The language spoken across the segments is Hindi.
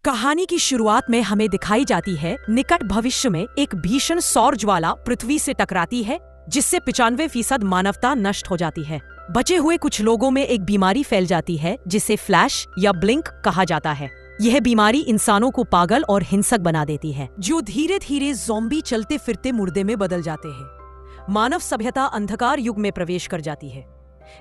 कहानी की शुरुआत में हमें दिखाई जाती है निकट भविष्य में एक भीषण सौर ज्वाला पृथ्वी से टकराती है, जिससे 95% मानवता नष्ट हो जाती है। बचे हुए कुछ लोगों में एक बीमारी फैल जाती है जिसे फ्लैश या ब्लिंक कहा जाता है। यह बीमारी इंसानों को पागल और हिंसक बना देती है, जो धीरे धीरे ज़ॉम्बी चलते फिरते मुर्दे में बदल जाते हैं। मानव सभ्यता अंधकार युग में प्रवेश कर जाती है।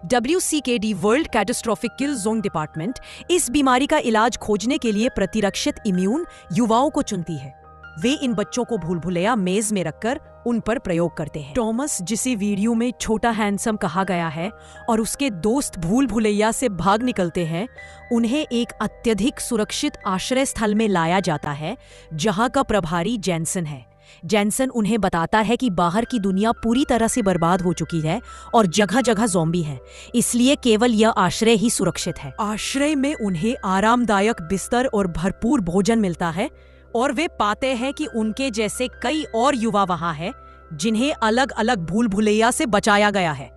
WCKD वर्ल्ड कैटास्ट्रोफिक किल जोन डिपार्टमेंट इस बीमारी का इलाज खोजने के लिए प्रतिरक्षित इम्यून युवाओं को चुनती है। वे इन बच्चों को भूल भुलैया मेज में रखकर उन पर प्रयोग करते हैं। टॉमस, जिसे वीडियो में छोटा हैंडसम कहा गया है, और उसके दोस्त भूल भुलैया से भाग निकलते हैं। उन्हें एक अत्यधिक सुरक्षित आश्रय स्थल में लाया जाता है, जहां का प्रभारी जैनसन है। जैनसन उन्हें बताता है कि बाहर की दुनिया पूरी तरह से बर्बाद हो चुकी है और जगह जगह ज़ॉम्बी है, इसलिए केवल यह आश्रय ही सुरक्षित है। आश्रय में उन्हें आरामदायक बिस्तर और भरपूर भोजन मिलता है, और वे पाते हैं कि उनके जैसे कई और युवा वहां हैं, जिन्हें अलग अलग भूल भुलैया से बचाया गया है।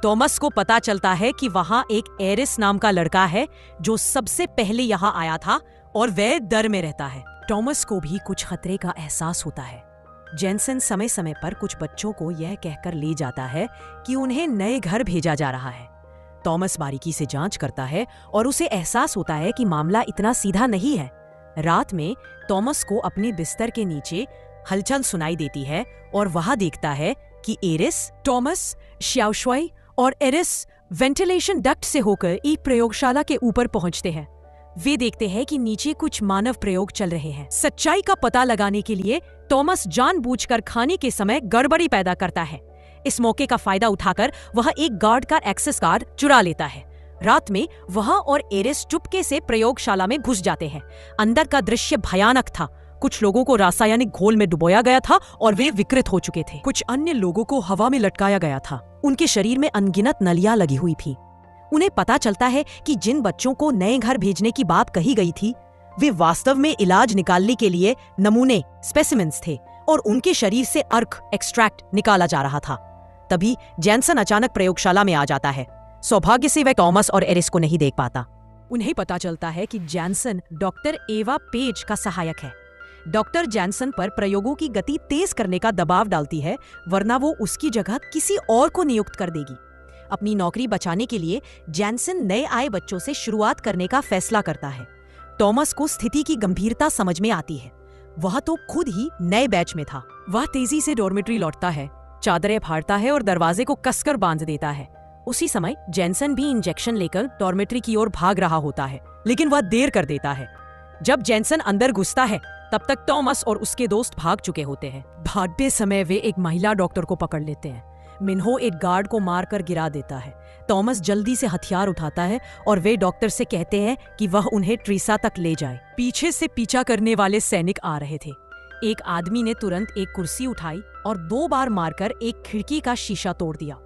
टॉमस को पता चलता है कि वहां एक एरिस नाम का लड़का है जो सबसे पहले यहाँ आया था, और वह डर में रहता है। टॉमस को भी कुछ खतरे का एहसास होता है। जैनसन समय समय पर कुछ बच्चों को यह कहकर ले जाता है कि उन्हें नए घर भेजा जा रहा है। टॉमस बारीकी से जांच करता है और उसे एहसास होता है कि मामला इतना सीधा नहीं है। रात में टॉमस को अपने बिस्तर के नीचे हलचल सुनाई देती है, और वहां देखता है कि एरिस, टॉमस, श्याओशुई और एरिस वेंटिलेशन डक्ट से होकर एक प्रयोगशाला के ऊपर पहुंचते हैं। वे देखते हैं कि नीचे कुछ मानव प्रयोग चल रहे हैं। सच्चाई का पता लगाने के लिए टॉमस जानबूझकर खाने के समय गड़बड़ी पैदा करता है। इस मौके का फायदा उठाकर वह एक गार्ड का एक्सेस कार्ड चुरा लेता है। रात में वह और एरिस चुपके से प्रयोगशाला में घुस जाते हैं। अंदर का दृश्य भयानक था। कुछ लोगों को रासायनिक घोल में डुबोया गया था और वे विकृत हो चुके थे। कुछ अन्य लोगों को हवा में लटकाया गया था। उनके शरीर में अनगिनत नलियां लगी हुई थी। उन्हें पता चलता है कि जिन बच्चों को नए घर भेजने की बात कही गई थी, वे वास्तव में इलाज निकालने के लिए नमूने स्पेसिमेंस थे, और उनके शरीर से अर्क एक्सट्रैक्ट निकाला जा रहा था। तभी जैनसन अचानक प्रयोगशाला में आ जाता है। सौभाग्य से वह टॉमस और एरिस को नहीं देख पाता। उन्हें पता चलता है कि जैनसन डॉक्टर एवा पेज का सहायक है। डॉक्टर जैनसन पर प्रयोगों की गति तेज करने का दबाव डालती है, वरना वो उसकी जगह किसी और को नियुक्त कर देगी। अपनी नौकरी बचाने के लिए जैनसन नए आए बच्चों से शुरुआत करने का फैसला करता है। टॉमस को स्थिति की गंभीरता समझ में आती है। वह तो खुद ही नए बैच में था। वह तेजी से डॉर्मेट्री लौटता है, चादरें फाड़ता है और दरवाजे को कसकर बांध देता है। उसी समय जैनसन भी इंजेक्शन लेकर डॉर्मेट्री की ओर भाग रहा होता है, लेकिन वह देर कर देता है। जब जैनसन अंदर घुसता है, तब तक टॉमस और उसके दोस्त भाग चुके होते हैं। भागते समय वे एक महिला डॉक्टर को पकड़ लेते हैं। मिन्हो एक गार्ड को मारकर गिरा देता है। टॉमस जल्दी से हथियार उठाता है और वे डॉक्टर से कहते हैं कि वह उन्हें ट्रीसा तक ले जाए। पीछे से पीछा करने वाले सैनिक आ रहे थे। एक आदमी ने तुरंत एक कुर्सी उठाई और 2 बार मारकर एक खिड़की का शीशा तोड़ दिया।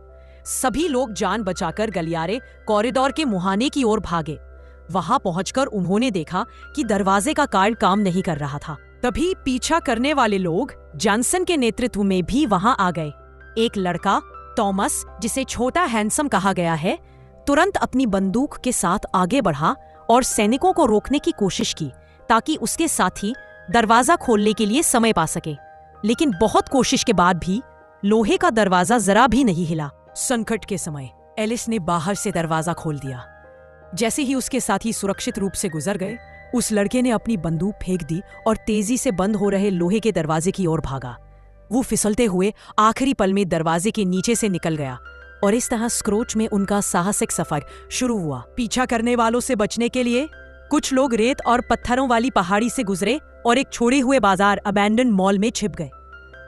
सभी लोग जान बचाकर गलियारे कॉरिडोर के मुहाने की ओर भागे। वहां पहुंचकर उन्होंने देखा कि दरवाजे का कार्ड काम नहीं कर रहा था। तभी पीछा करने वाले लोग जॉनसन के नेतृत्व में भी वहां आ गए। एक लड़का, टॉमस, जिसे छोटा हैंडसम कहा गया है, तुरंत अपनी बंदूक के साथ आगे बढ़ा और सैनिकों को रोकने की कोशिश की, ताकि उसके साथी दरवाजा खोलने के लिए समय पा सके। लेकिन बहुत कोशिश के बाद भी लोहे का दरवाजा जरा भी नहीं हिला। संकट के समय एलिस ने बाहर से दरवाजा खोल दिया। जैसे ही उसके साथी सुरक्षित रूप से गुजर गए, उस लड़के ने अपनी बंदूक फेंक दी और तेजी से बंद हो रहे लोहे के दरवाजे की ओर भागा। वो फिसलते हुए आखिरी पल में दरवाजे के नीचे से निकल गया, और इस तरह स्क्रोच में उनका साहसिक सफर शुरू हुआ। पीछा करने वालों से बचने के लिए कुछ लोग रेत और पत्थरों वाली पहाड़ी से गुजरे और एक छोड़े हुए बाजार अबैंडन मॉल में छिप गए।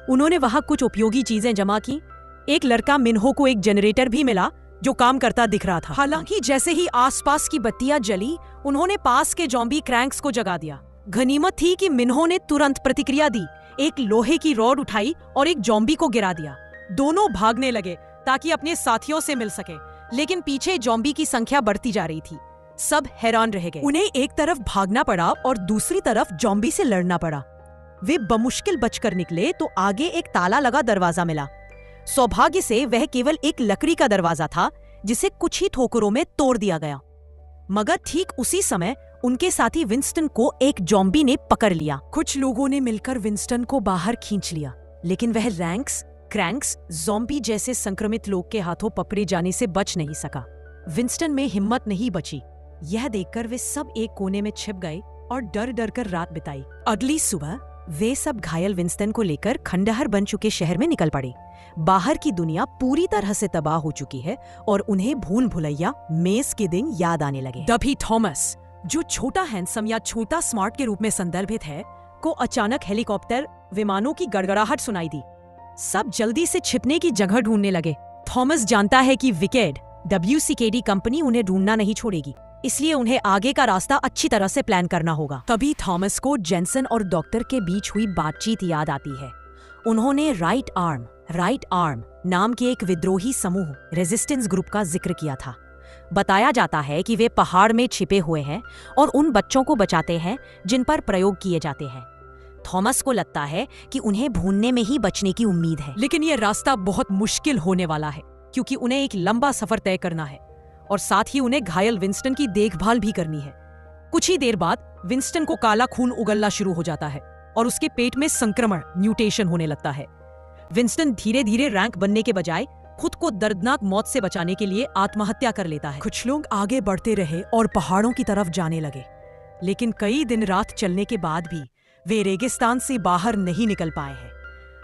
उन्होंने वहां कुछ उपयोगी चीजें जमा की। एक लड़का मिन्हो को एक जनरेटर भी मिला जो काम करता दिख रहा था। हालांकि जैसे ही आसपास की बत्तियां जली, उन्होंने पास के जॉम्बी क्रैंक्स को जगा दिया। गनीमत थी कि मिन्हो ने तुरंत प्रतिक्रिया दी, एक लोहे की रॉड उठाई और एक जॉम्बी को गिरा दिया। दोनों भागने लगे ताकि अपने साथियों से मिल सके, लेकिन पीछे जॉम्बी की संख्या बढ़ती जा रही थी। सब हैरान रह गए। उन्हें एक तरफ भागना पड़ा और दूसरी तरफ जॉम्बी से लड़ना पड़ा। वे बमुश्किल बचकर निकले तो आगे एक ताला लगा दरवाजा मिला। सौभाग्य से वह केवल एक लकड़ी का दरवाजा था, जिसे कुछ ही ठोकरों में तोड़ दिया गया। मगर ठीक उसी समय उनके साथी विंस्टन को एक ज़ॉम्बी ने पकड़ लिया। कुछ लोगों ने मिलकर विंस्टन को बाहर खींच लिया, लेकिन वह रैंक्स, क्रैंक्स, ज़ॉम्बी जैसे संक्रमित लोग के हाथों पकड़े जाने से बच नहीं सका। विंस्टन में हिम्मत नहीं बची। यह देखकर वे सब एक कोने में छिप गए और डर डर कर रात बिताई। अगली सुबह वे सब घायल विंस्टन को लेकर खंडहर बन चुके शहर में निकल पड़े। बाहर की दुनिया पूरी तरह से तबाह हो चुकी है और उन्हें भूल भुलैया मेस के दिन याद आने लगे। तभी थॉमस, जो छोटा हैंडसम या छोटा स्मार्ट के रूप में संदर्भित है, को अचानक हेलीकॉप्टर विमानों की गड़गड़ाहट सुनाई दी। सब जल्दी से छिपने की जगह ढूंढने लगे। थॉमस जानता है कि विकेड WCKD कंपनी उन्हें ढूंढना नहीं छोड़ेगी, इसलिए उन्हें आगे का रास्ता अच्छी तरह से प्लान करना होगा। तभी थॉमस को जेनसन और डॉक्टर के बीच हुई बातचीत याद आती है। उन्होंने राइट आर्म नाम के एक विद्रोही समूह रेजिस्टेंस ग्रुप का जिक्र किया था। बताया जाता है कि वे पहाड़ में छिपे हुए हैं और उन बच्चों को बचाते हैं जिन पर प्रयोग किए जाते हैं। थॉमस को लगता है कि उन्हें भूनने में ही बचने की उम्मीद है, लेकिन यह रास्ता बहुत मुश्किल होने वाला है क्योंकि उन्हें एक लंबा सफर तय करना है और साथ ही उन्हें घायल विंस्टन की देखभाल भी करनी है। कुछ ही देर बाद विंस्टन को काला खून उगलना शुरू हो जाता है और उसके पेट में संक्रमण म्यूटेशन होने लगता है। विंस्टन धीरे धीरे रैंक बनने के बजाय खुद को दर्दनाक मौत से बचाने के लिए आत्महत्या कर लेता है। कुछ लोग आगे बढ़ते रहे और पहाड़ों की तरफ जाने लगे, लेकिन कई दिन रात चलने के बाद भी वे रेगिस्तान से बाहर नहीं निकल पाए हैं।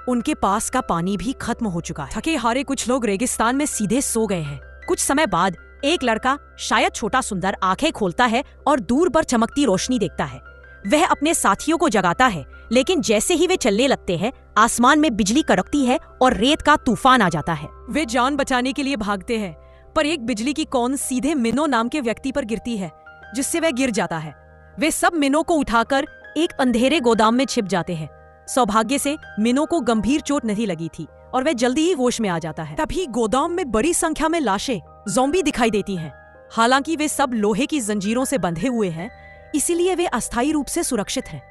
उनके पास का पानी भी खत्म हो चुका है। थके हारे कुछ लोग रेगिस्तान में सीधे सो गए हैं। कुछ समय बाद एक लड़का, शायद छोटा सुंदर, आंखें खोलता है और दूर पर चमकती रोशनी देखता है। वह अपने साथियों को जगाता है, लेकिन जैसे ही वे चलने लगते हैं, आसमान में बिजली कड़कती है और रेत का तूफान आ जाता है। वे जान बचाने के लिए भागते हैं, पर एक बिजली की कौन सीधे मिनो नाम के व्यक्ति पर गिरती है, जिससे वह गिर जाता है। वे सब मिनो को उठाकर एक अंधेरे गोदाम में छिप जाते हैं। सौभाग्य से मिनो को गंभीर चोट नहीं लगी थी और वह जल्दी ही होश में आ जाता है। तभी गोदाम में बड़ी संख्या में लाशें, ज़ॉम्बी दिखाई देती हैं। हालांकि वे सब लोहे की जंजीरों से बंधे हुए हैं, इसीलिए वे अस्थायी रूप से सुरक्षित हैं।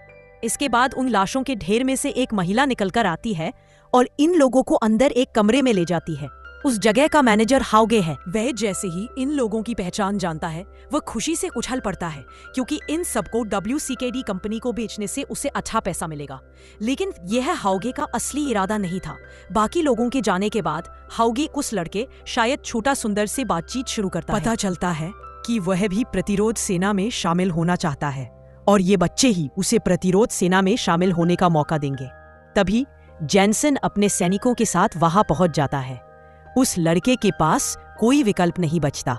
इसके बाद उन लाशों के ढेर में से एक महिला निकलकर आती है और इन लोगों को अंदर एक कमरे में ले जाती है। उस जगह का मैनेजर हाउगे है। वह जैसे ही इन लोगों की पहचान जानता है, वह खुशी से उछल पड़ता है क्योंकि इन सबको WCKD कंपनी को बेचने से उसे अच्छा पैसा मिलेगा। लेकिन यह हाउगे का असली इरादा नहीं था। बाकी लोगों के जाने के बाद हाउगे उस लड़के, शायद छोटा सुंदर, से बातचीत शुरू करता है। पता चलता है कि वह भी प्रतिरोध सेना में शामिल होना चाहता है और ये बच्चे ही उसे प्रतिरोध सेना में शामिल होने का मौका देंगे। तभी जेनसन अपने सैनिकों के साथ वहां पहुंच जाता है। उस लड़के के पास कोई विकल्प नहीं बचता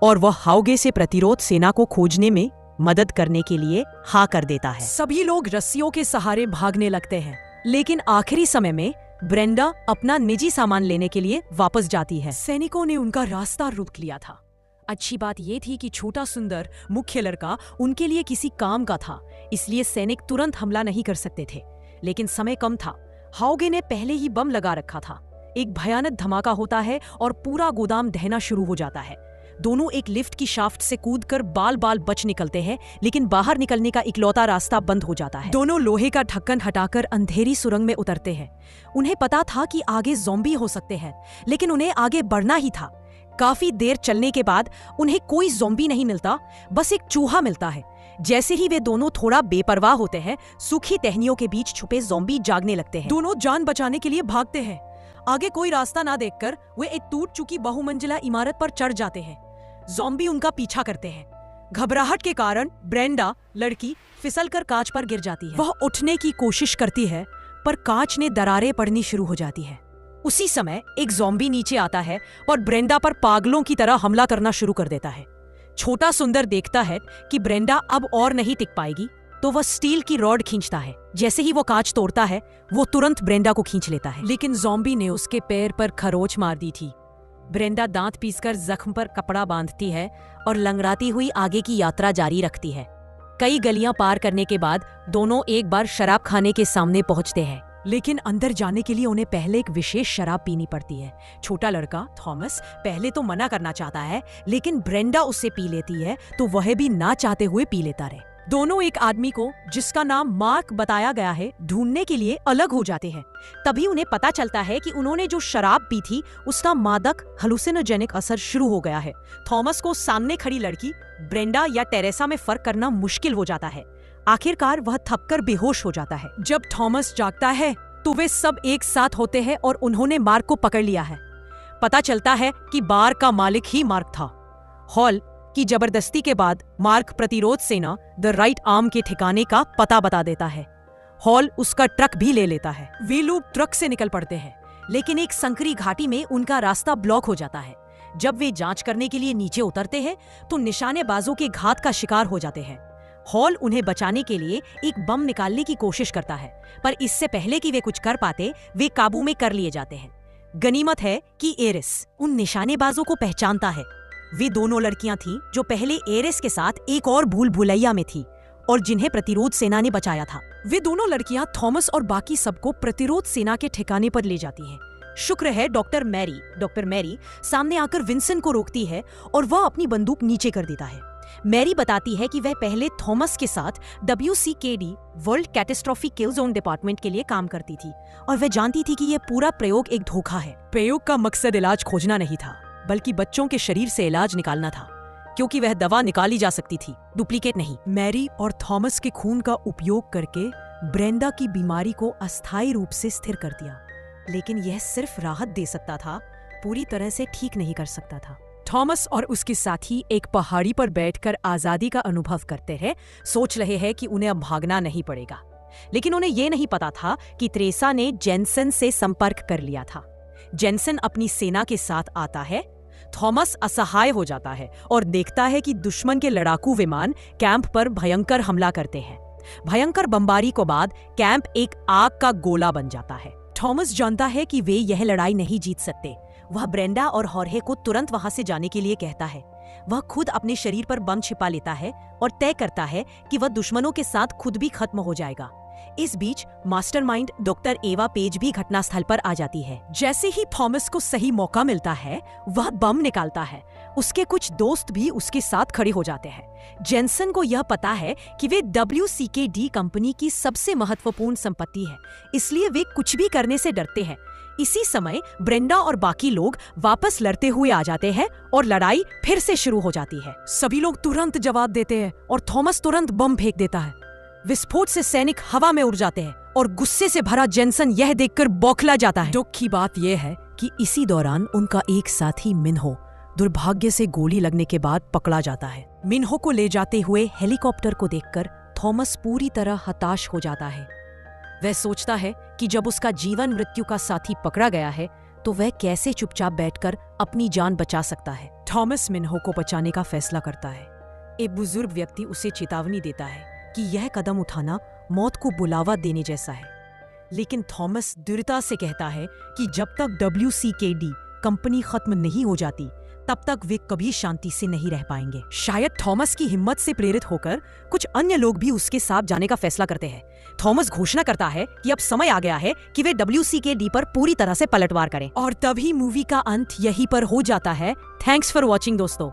और वह हाउगे से प्रतिरोध सेना को खोजने में मदद करने के लिए हाँ कर देता है। सभी लोग रस्सियों के सहारे भागने लगते हैं, लेकिन आखिरी समय में ब्रेंडा अपना निजी सामान लेने के लिए वापस जाती है। सैनिकों ने उनका रास्ता रोक लिया था। अच्छी बात यह थी कि छोटा सुंदर, मुख्य लड़का, उनके लिए किसी काम का था, इसलिए सैनिक तुरंत हमला नहीं कर सकते थे। लेकिन समय कम था। हाउगे ने पहले ही बम लगा रखा था। एक भयानक धमाका होता है और पूरा गोदाम ढहना शुरू हो जाता है। दोनों एक लिफ्ट की शाफ्ट से कूदकर बाल बाल बच निकलते हैं, लेकिन बाहर निकलने का इकलौता रास्ता बंद हो जाता है। दोनों लोहे का ढक्कन हटाकर अंधेरी सुरंग में उतरते हैं। उन्हें पता था कि आगे ज़ॉम्बी हो सकते हैं, लेकिन उन्हें आगे बढ़ना ही था। काफी देर चलने के बाद उन्हें कोई ज़ॉम्बी नहीं मिलता, बस एक चूहा मिलता है। जैसे ही वे दोनों थोड़ा बेपरवाह होते हैं, सूखी टहनियों के बीच छुपे ज़ॉम्बी जागने लगते हैं। दोनों जान बचाने के लिए भागते हैं। आगे कोई रास्ता ना देखकर वे एक टूट चुकी बहुमंजिला इमारत पर चढ़ जाते हैं। ज़ॉम्बी उनका पीछा करते हैं। घबराहट के कारण ब्रेंडा, लड़की, फिसलकर कांच पर गिर जाती है। वह उठने की कोशिश करती है, पर कांच ने दरारें पड़नी शुरू हो जाती है। उसी समय एक ज़ॉम्बी नीचे आता है और ब्रेंडा पर पागलों की तरह हमला करना शुरू कर देता है। छोटा सुंदर देखता है कि ब्रेंडा अब और नहीं टिक पाएगी, तो वह स्टील की रॉड खींचता है। जैसे ही वो कांच तोड़ता है, वो तुरंत ब्रेंडा को खींच लेता है, लेकिन ज़ॉम्बी ने उसके पैर पर खरोंच मार दी थी। ब्रेंडा दांत पीसकर जख्म पर कपड़ा बांधती है और लंगड़ाती हुई आगे की यात्रा जारी रखती है। कई गलियां पार करने के बाद दोनों एक बार शराब खाने के सामने पहुंचते हैं, लेकिन अंदर जाने के लिए उन्हें पहले एक विशेष शराब पीनी पड़ती है। छोटा लड़का थॉमस पहले तो मना करना चाहता है, लेकिन ब्रेंडा उससे पी लेती है, तो वह भी ना चाहते हुए पी लेता रहे। दोनों एक आदमी को, जिसका नाम मार्क बताया गया है, ढूंढने के लिए अलग हो जाते हैं। तभी उन्हें पता चलता है कि उन्होंने जो शराब पी थी उसका मादक हेलुसिनोजेनिक असर शुरू हो गया है। थॉमस को सामने खड़ी लड़की ब्रेंडा या टेरेसा में फर्क करना मुश्किल हो जाता है। आखिरकार वह थककर बेहोश हो जाता है। जब थॉमस जागता है तो वे सब एक साथ होते हैं और उन्होंने मार्क को पकड़ लिया है। पता चलता है कि बार का मालिक ही मार्क था। हॉल की जबरदस्ती के बाद मार्क प्रतिरोध सेना द राइट आर्म के ठिकाने का पता बता देता है। हॉल उसका ट्रक भी ले लेता है। वे लोग ट्रक से निकल पड़ते हैं, लेकिन एक संकरी घाटी में उनका रास्ता ब्लॉक हो जाता है। जब वे जांच करने के लिए नीचे उतरते हैं तो निशानेबाजों के घात का शिकार हो जाते हैं। हॉल उन्हें बचाने के लिए एक बम निकालने की कोशिश करता है, पर इससे पहले कि वे कुछ कर पाते वे काबू में कर लिए जाते हैं। गनीमत है कि एरिस उन निशानेबाजों को पहचानता है। वे दोनों लड़कियां थीं जो पहले एरिस के साथ एक और भूल भुलैया में थी और जिन्हें प्रतिरोध सेना ने बचाया था। वे दोनों लड़कियां थॉमस और बाकी सबको प्रतिरोध सेना के ठिकाने पर ले जाती हैं। शुक्र है डॉक्टर मैरी सामने आकर विंसेंट को रोकती है और वह अपनी बंदूक नीचे कर देता है। मैरी बताती है कि वह पहले थॉमस के साथ WCKD वर्ल्ड कैटेस्ट्रॉफी किल जोन डिपार्टमेंट के लिए काम करती थी और वह जानती थी कि यह पूरा प्रयोग एक धोखा है। प्रयोग का मकसद इलाज खोजना नहीं था, बल्कि बच्चों के शरीर से इलाज निकालना था, क्योंकि वह दवा निकाली जा सकती थी, डुप्लीकेट नहीं। मैरी और थॉमस के खून का उपयोग करके ब्रेंडा की बीमारी को अस्थायी रूप से स्थिर कर दिया, लेकिन यह सिर्फ राहत दे सकता था, पूरी तरह से ठीक नहीं कर सकता था। थॉमस और उसके साथी एक पहाड़ी पर बैठकर आजादी का अनुभव करते हैं, सोच रहे हैं कि उन्हें अब भागना नहीं पड़ेगा। लेकिन उन्हें यह नहीं पता था कि त्रेसा ने जेनसन से संपर्क कर लिया था। जेनसन अपनी सेना के साथ आता है। थॉमस असहाय हो जाता है और देखता है कि दुश्मन के लड़ाकू विमान कैंप पर भयंकर हमला करते हैं। भयंकर बमबारी के बाद कैंप एक आग का गोला बन जाता है। थॉमस जानता है कि वे यह लड़ाई नहीं जीत सकते। वह ब्रेंडा और हॉर्हे को तुरंत वहां से जाने के लिए कहता है। वह खुद अपने शरीर पर बम छिपा लेता है और तय करता है कि वह दुश्मनों के साथ खुद भी खत्म हो जाएगा। इस बीच मास्टरमाइंड डॉक्टर एवा पेज भी घटनास्थल पर आ जाती है। जैसे ही थॉमस को सही मौका मिलता है, वह बम निकालता है। उसके कुछ दोस्त भी उसके साथ खड़े हो जाते हैं। जेनसन को यह पता है कि वे WCKD कंपनी की सबसे महत्वपूर्ण संपत्ति है, इसलिए वे कुछ भी करने से डरते हैं। इसी समय ब्रेंडा और बाकी लोग वापस लड़ते हुए आ जाते हैं और लड़ाई फिर से शुरू हो जाती है। सभी लोग तुरंत जवाब देते हैं और थॉमस तुरंत बम फेंक देता है। विस्फोट से सैनिक हवा में उड़ जाते हैं और गुस्से से भरा जेनसन यह देखकर बौखला जाता है। दुख की बात यह है कि इसी दौरान उनका एक साथी मिन्हो दुर्भाग्य से गोली लगने के बाद पकड़ा जाता है। मिन्हो को ले जाते हुए हेलीकॉप्टर को देखकर थॉमस पूरी तरह हताश हो जाता है। वह सोचता है कि जब उसका जीवन मृत्यु का साथी पकड़ा गया है तो वह कैसे चुपचाप बैठकर अपनी जान बचा सकता है। थॉमस मिन्हो को बचाने का फैसला करता है। एक बुजुर्ग व्यक्ति उसे चेतावनी देता है कि यह कदम उठाना मौत को बुलावा देने जैसा है, लेकिन थॉमस दृढ़ता से कहता है कि जब तक WCKD कंपनी खत्म नहीं हो जाती तब तक वे कभी शांति से नहीं रह पाएंगे। शायद थॉमस की हिम्मत से प्रेरित होकर कुछ अन्य लोग भी उसके साथ जाने का फैसला करते हैं। थॉमस घोषणा करता है कि अब समय आ गया है कि वे WCKD पर पूरी तरह से पलटवार करें, और तभी मूवी का अंत यहीं पर हो जाता है। थैंक्स फॉर वॉचिंग दोस्तों।